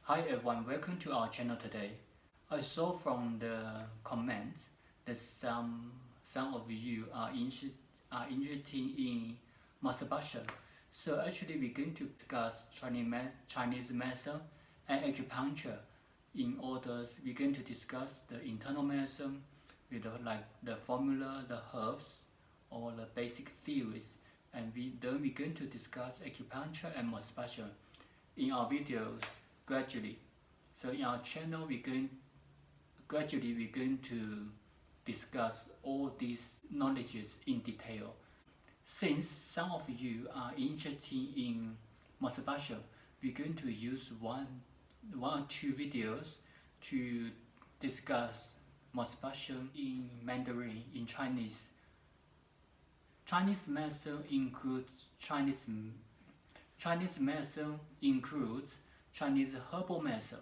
Hi everyone, welcome to our channel today. I saw from the comments that some of you are interested in moxibustion. So actually we're going to discuss Chinese medicine and acupuncture. In orders, we're going to discuss the internal medicine with the formula, the herbs, or the basic theories, and then we're going to discuss acupuncture and moxibustion in our videos gradually. So in our channel, we're going to discuss all these knowledges in detail. Since some of you are interested in moxibustion, we're going to use one or two videos to discuss moxibustion in Mandarin, in Chinese. Chinese medicine includes Chinese medicine includes Chinese herbal medicine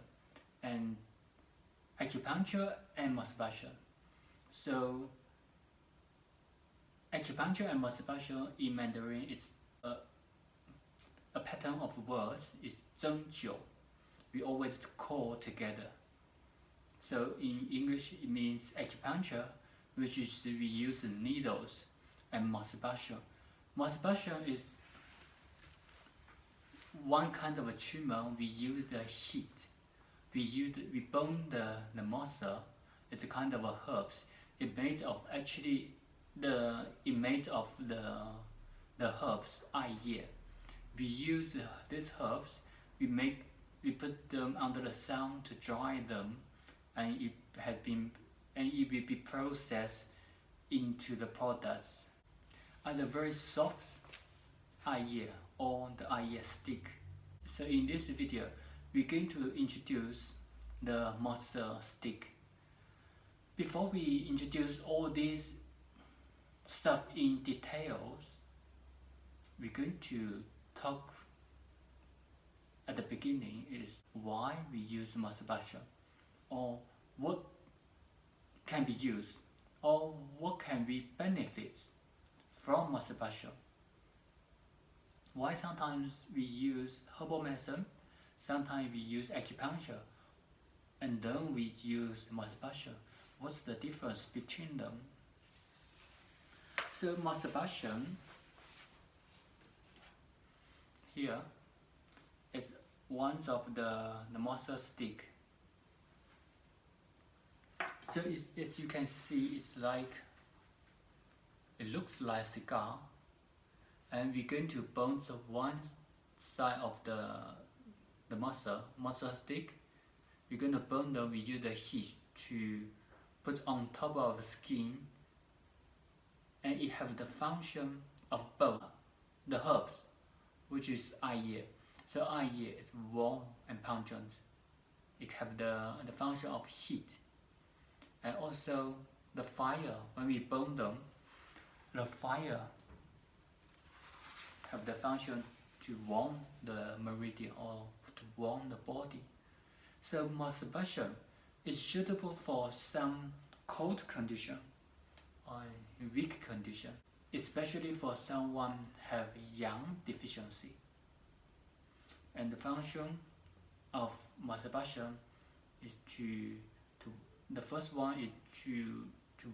and acupuncture and moxibustion. So acupuncture and moxibustion in Mandarin is a pattern of words. It's 针灸. We always call together. So in English it means acupuncture, which is we use needles, and moxibustion. Moxibustion is one kind of a treatment. We use the heat. We burn the moxa. It's a kind of a herbs. It made of the herbs 艾叶. We use these herbs. We put them under the sun to dry them, and it will be processed into the products. And a very soft 艾叶 or the 艾叶 stick. So in this video, we're going to introduce the moxa stick. Before we introduce all these stuff in details, we're going to talk at the beginning is why we use moxibustion, or what can be used, or what can be benefits from moxibustion. Why sometimes we use herbal medicine, sometimes we use acupuncture, and then we use moxibustion. What's the difference between them? So moxibustion here is one of the moxa stick. So as you can see, it looks like a cigar, and we're going to burn the one side of the moxa stick. We're going to burn them. We use the heat to put on top of the skin, and it has the function of both the herbs, which is 艾叶. So 艾叶 is warm and pungent. It has the function of heat, and also the fire. When we burn them, the fire have the function to warm the meridian or to warm the body. So moxibustion is suitable for some cold condition or weak condition, especially for someone have yang deficiency. And the function of moxibustion is the first one is to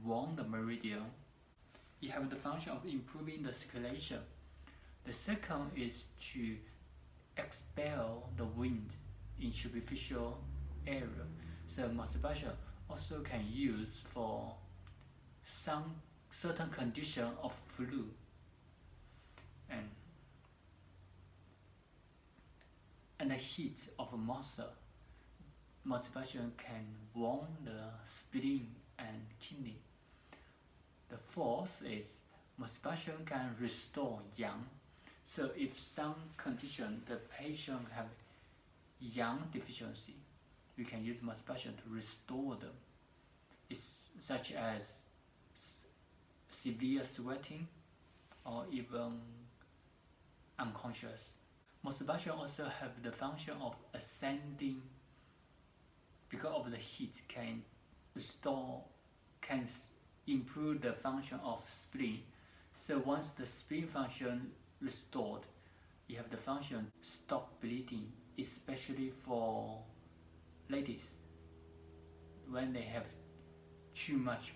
warm the meridian. It has the function of improving the circulation. The second is to expel the wind in superficial area. So moxibustion also can use for some certain condition of flu, and the heat of moxibustion can warm the spleen and kidney. The fourth is moxibustion can restore yang. So if some condition the patient have yang deficiency, we can use moxibustion to restore them. It's such as severe sweating or even unconscious. Moxibustion also have the function of ascending, because of the heat can improve the function of spleen. So once the spleen function restored, you have the function stop bleeding, especially for ladies, when they have too much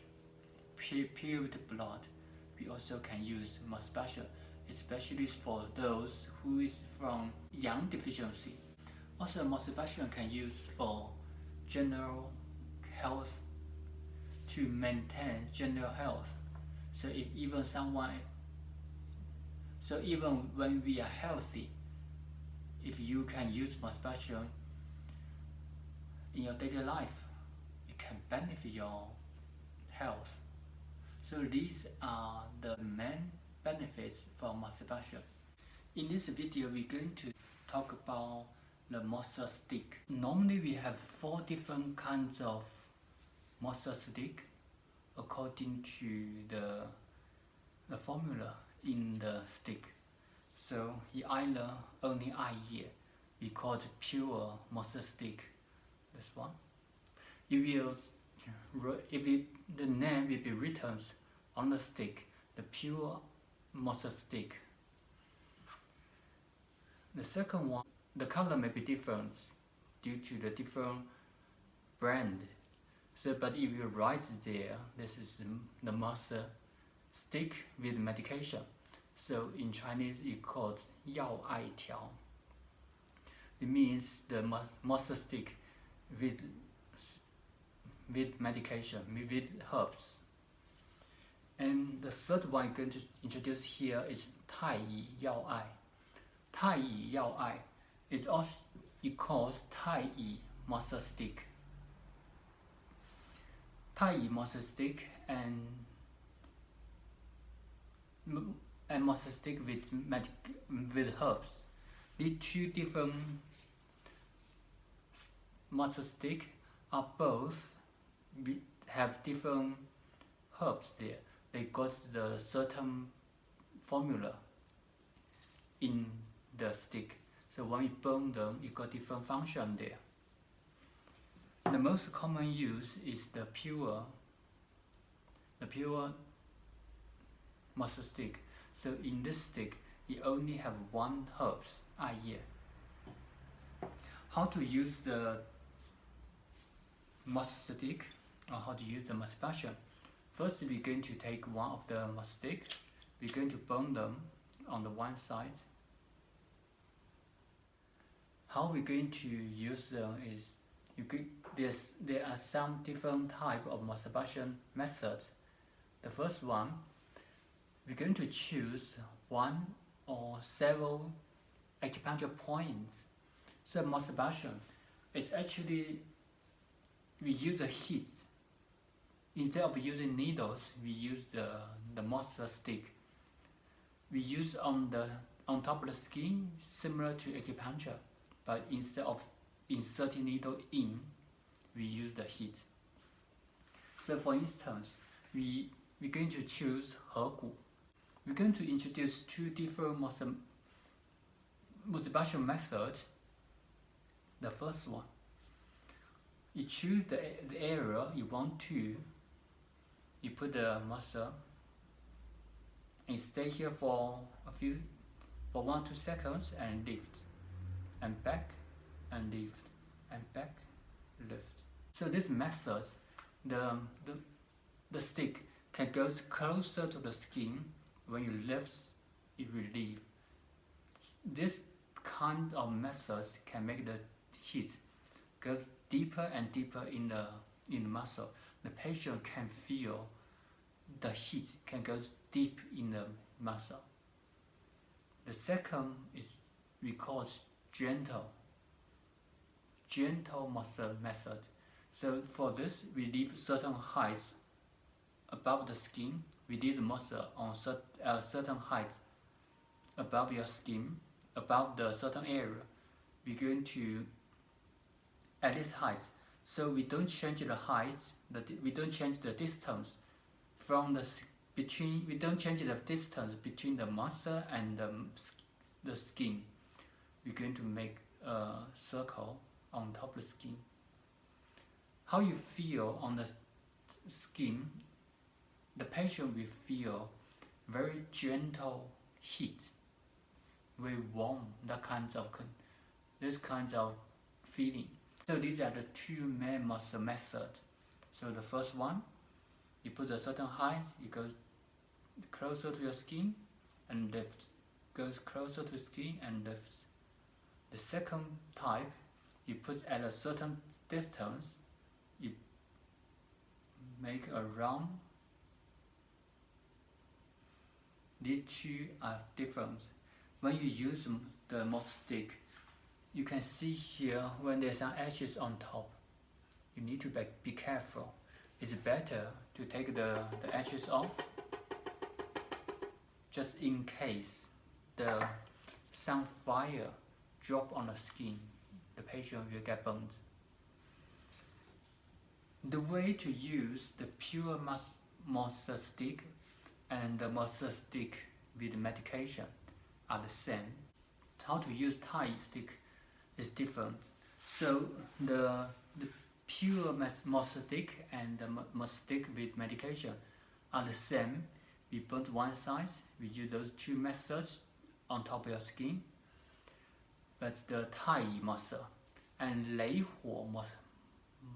period blood, we also can use moxibustion, especially for those who is from iron deficiency. Also, moxibustion can use for general health, to maintain general health. So if even even when we are healthy, if you can use moxibustion in your daily life, it can benefit your health. So these are the main benefits for moxibustion. In this video, we're going to talk about the moxa stick. Normally we have 4 different kinds of moxa stick according to the formula in the stick. So either only here, we call it pure moxa stick, this one. The name will be written on the stick, the pure moxa stick. The second one, the color may be different due to the different brand. So, but if you write there, this is the moxa stick with medication. So in Chinese, it's called 药艾条. It means the moxa stick with medication, with herbs. And the third one I'm going to introduce here is 太乙药艾. 太乙药艾 is also equals 太乙 moxa stick. 太乙 moxa stick and moxa stick with herbs. These 2 different moxa stick are both have different herbs there. They got the certain formula in the stick. So when you burn them, you got different function there. The most common use is the pure moxa stick. So in this stick, you only have 1 herbs, here. How to use the moxa stick, or how to use the moxibustion? First, we're going to take one of the moxa stick. We're going to burn them on the one side. How we're going to use them is there are some different type of moxibustion methods. The first one, we're going to choose 1 or several acupuncture points. So moxibustion, it's actually we use the heat. Instead of using needles, we use the moxa stick. We use on top of the skin, similar to acupuncture, but instead of inserting needle in, we use the heat. So for instance, we're going to choose 合谷. We're going to introduce 2 different moxibustion methods. The first one, you choose the area you want to. You put the moxa and stay here for 1-2 seconds and lift, and back, and lift, and back, lift. So this method, the stick can go closer to the skin. When you lift, it will leave. This kind of methods can make the heat go deeper and deeper in the muscle. The patient can feel the heat can go deep in the muscle. The second is we call it gentle muscle method. So for this, we leave certain height above the skin. We leave the muscle on certain height above your skin, above the certain area. We're going to at this height. So we don't change the height, we don't change the distance from we don't change the distance between the muscle and the skin. We're going to make a circle on top of the skin. How you feel on the skin, the patient will feel very gentle heat, very warm, this kind of feeling. So these are the two main muscle methods. So the first one, you put a certain height, it goes closer to your skin and lifts, goes closer to skin and lifts. The second type, you put at a certain distance, you make a round. These two are different. When you use the moxa stick, you can see here when there's some edges on top. You need to be careful. It's better to take the edges off, just in case some fire drop on the skin, the patient will get burned. The way to use the pure moxa stick and the moxa stick with medication are the same. How to use Thai stick is different. So the pure moxa stick and the moxa stick with medication are the same. We burnt one side, we use those two methods on top of your skin. But the Thai moxa and Lei Huo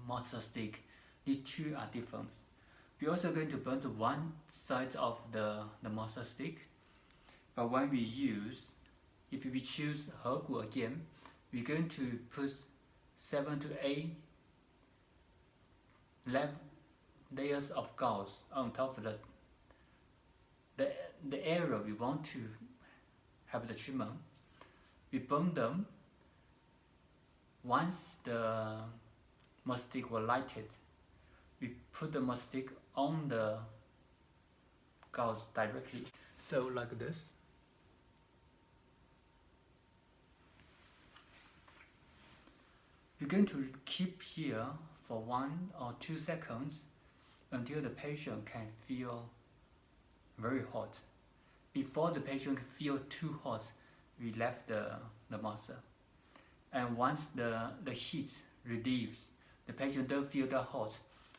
moxa stick, these two are different. We're also going to burn one side of the moxa stick, but when we use, if we choose Hegu again, we're going to put 7 to 8 layers of gauze on top of the area we want to have the treatment. We burn them. Once the moxa stick was lighted, we put the moxa stick on the gauze directly. So like this. You're going to keep here for 1 or 2 seconds until the patient can feel very hot. Before the patient can feel too hot, we left the moxa. And once the heat relieves, the patient don't feel that hot,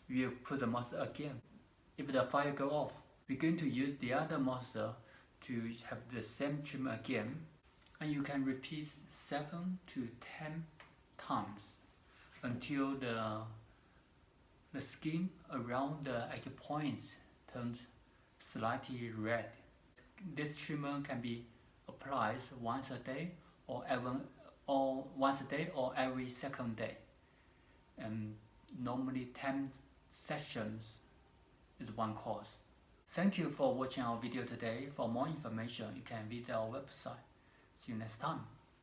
we'll put the moxa again. If the fire go off, we're going to use the other moxa to have the same treatment again. And you can repeat 7 to 10 times until the skin around the acupoints turns slightly red. This treatment can be applied once a day or every second day. And normally 10 sessions is one course. Thank you for watching our video today. For more information, you can visit our website. See you next time.